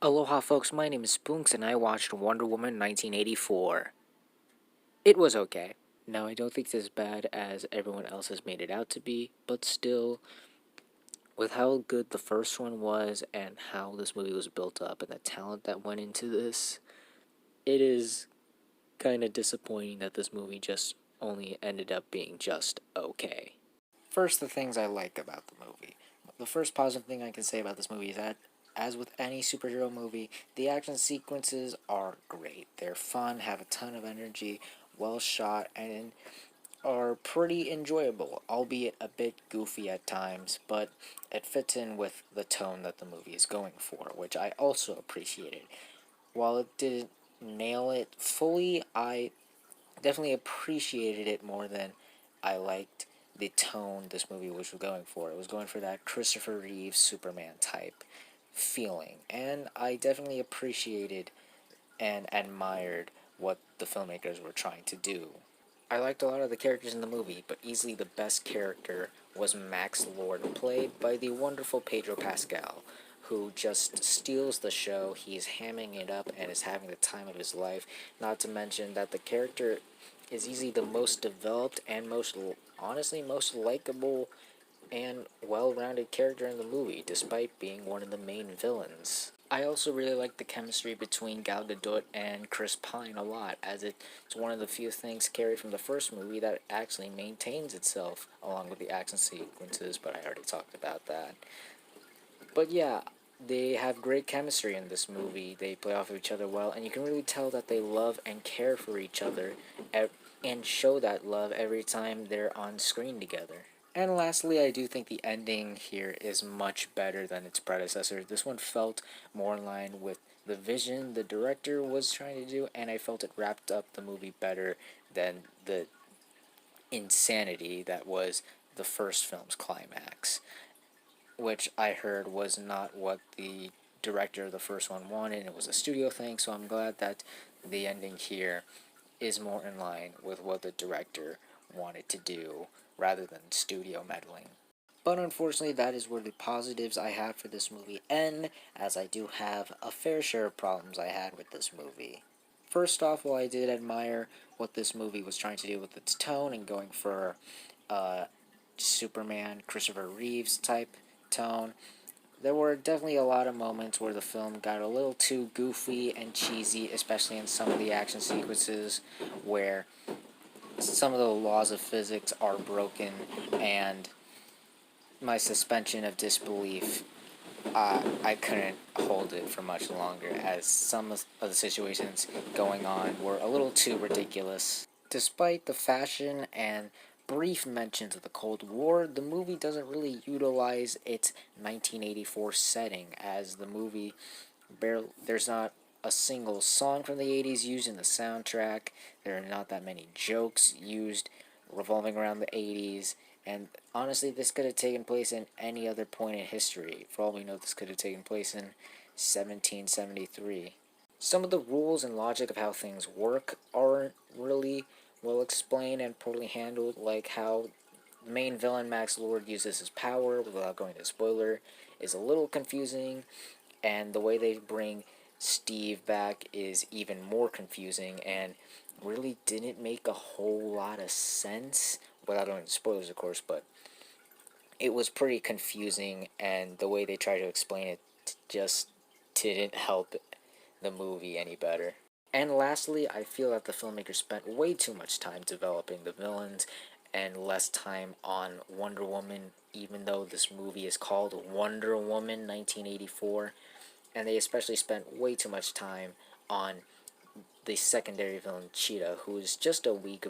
Aloha folks, my name is Spoonks and I watched Wonder Woman 1984. It was okay. Now I don't think it's as bad as everyone else has made it out to be, but still, with how good the first one was and how this movie was built up and the talent that went into this, it is kind of disappointing that this movie just only ended up being just okay. First, the things I like about the movie. The first positive thing I can say about this movie is that, as with any superhero movie, the action sequences are great. They're fun, have a ton of energy, well shot, and are pretty enjoyable, albeit a bit goofy at times, but it fits in with the tone that the movie is going for, which I also appreciated. While it didn't nail it fully, I definitely appreciated it more than I liked the tone this movie was going for. It was going for that Christopher Reeve Superman type feeling, and I definitely appreciated and admired what the filmmakers were trying to do. I liked a lot of the characters in the movie, but easily the best character was Max Lord, played by the wonderful Pedro Pascal, who just steals the show. He's hamming it up and is having the time of his life. Not to mention that the character is easily the most developed and honestly, most likable and well-rounded character in the movie, despite being one of the main villains. I also really like the chemistry between Gal Gadot and Chris Pine a lot, as it's one of the few things carried from the first movie that actually maintains itself along with the action sequences, but I already talked about that. But yeah, they have great chemistry in this movie. They play off of each other well, and you can really tell that they love and care for each other and show that love every time they're on screen together. And lastly, I do think the ending here is much better than its predecessor. This one felt more in line with the vision the director was trying to do, and I felt it wrapped up the movie better than the insanity that was the first film's climax, which I heard was not what the director of the first one wanted. It was a studio thing, so I'm glad that the ending here is more in line with what the director wanted to do rather than studio meddling. But unfortunately, that is where the positives I have for this movie end, as I do have a fair share of problems I had with this movie. First off, while I did admire what this movie was trying to do with its tone and going for Superman, Christopher Reeves type tone, there were definitely a lot of moments where the film got a little too goofy and cheesy, especially in some of the action sequences where some of the laws of physics are broken, and my suspension of disbelief, I couldn't hold it for much longer, as some of the situations going on were a little too ridiculous. Despite the fashion and brief mentions of the Cold War, the movie doesn't really utilize its 1984 setting, as the movie there's not a single song from the 80s used in the soundtrack. There are not that many jokes used revolving around the 80s. And honestly, this could have taken place in any other point in history. For all we know, this could have taken place in 1773. Some of the rules and logic of how things work aren't really well explained and poorly handled, like how the main villain Max Lord uses his power without going to spoiler is a little confusing, and the way they bring Steve back is even more confusing and really didn't make a whole lot of sense, without going into spoilers of course, but it was pretty confusing, and the way they tried to explain it just didn't help the movie any better. And lastly, I feel that the filmmakers spent way too much time developing the villains and less time on Wonder Woman, even though this movie is called Wonder Woman 1984. And they especially spent way too much time on the secondary villain Cheetah, who is just a weak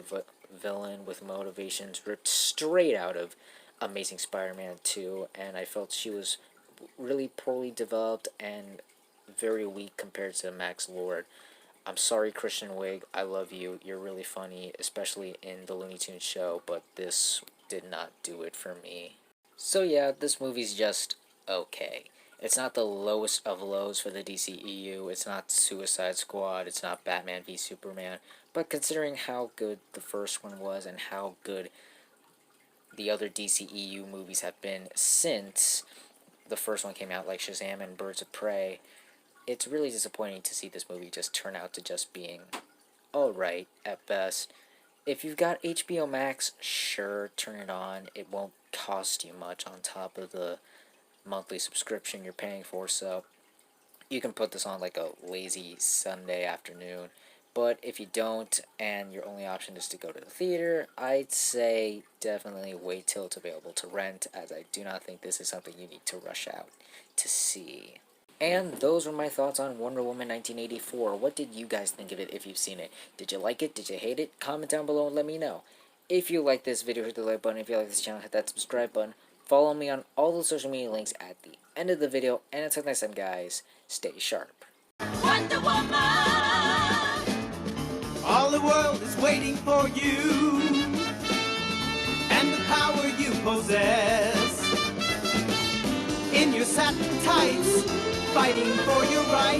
villain with motivations ripped straight out of Amazing Spider-Man 2, and I felt she was really poorly developed and very weak compared to Max Lord. I'm sorry, Christian Wiig, I love you. You're really funny, especially in the Looney Tunes show, but this did not do it for me. So yeah, this movie's just okay. It's not the lowest of lows for the DCEU, it's not Suicide Squad, it's not Batman v Superman, but considering how good the first one was and how good the other DCEU movies have been since the first one came out, like Shazam and Birds of Prey, it's really disappointing to see this movie just turn out to just being alright at best. If you've got HBO Max, sure, turn it on. It won't cost you much on top of the monthly subscription you're paying for, so you can put this on like a lazy Sunday afternoon. But if you don't, and your only option is to go to the theater, I'd say definitely wait till it's available to rent, as I do not think this is something you need to rush out to see. And those were my thoughts on Wonder Woman 1984. What did you guys think of it if you've seen it? Did you like it? Did you hate it? Comment down below and let me know. If you like this video, hit the like button. If you like this channel, hit that subscribe button. Follow me on all the social media links at the end of the video. And until next time, guys, stay sharp. Wonder Woman! All the world is waiting for you and the power you possess. In your satin tights, fighting for your rights.